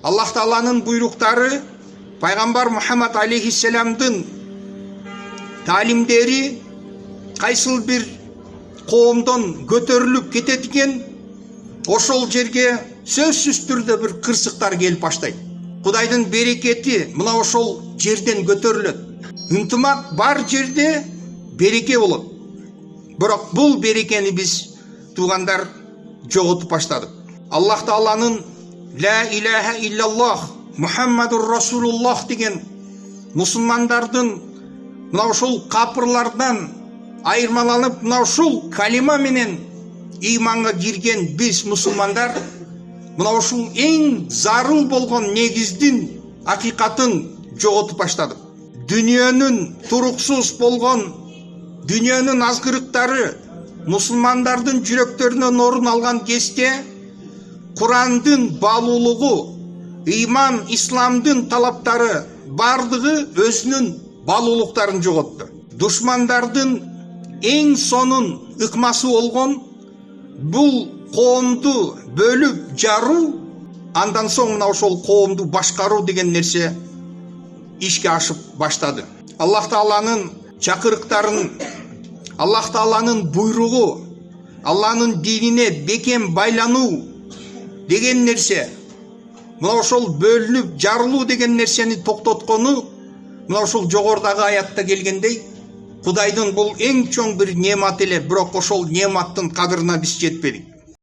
Аллах Тааланын буйруктары, пайгамбар Мухаммад алейхиссаламдын талимдери кайсыл бир коомдон көтөрүлүп кетет экен, ошол жерге сөзсүз түрдө бир кырсыктар келип баштайт. Кудайдын берекети мына ошол жерден көтөрүлөт. Ынтымак бар жерде береке болот. Бирок бул берекени биз туугандар жоготуп баштадык. Аллах Тааланын ла илаха иллаллах Мухаммадур Расулуллах деген мусулмандардын мына ошол капырлардан айырмаланып, мына ушул калима менен ыйманга кирген биз мусулмандар мына ушул эң зарыл болгон негиздин акыйкатын жоготуп баштадык. Дүйнөнүн туруксуз болгон, дүйнөнүн азгырыктары мусулмандардын жүрөктөрүнөн орун алган кезде Курандын баалуулугу, ыйман, исламдын талаптары бардыгы өзүнүн баалуулуктарын жоготту. Душмандардын эң сонун ыкмасы болгон бул коомду бөлүп жаруу, андан соң мына ошол коомду башкаруу деген нерсе ишке ашып баштады. Аллах Тааланын чакырыктарын, Аллах Тааланын буйругу, Алланын динине бекем байлануу деген нерсе, мына ошол бөлүнүп жарылуу деген нерсени токтоткону мына ошол жогорудагы аятта келгендей Кудайдын бул эң чоң бир неаматы эле, бирок ошол неаматтын кадырына биз жетпедик.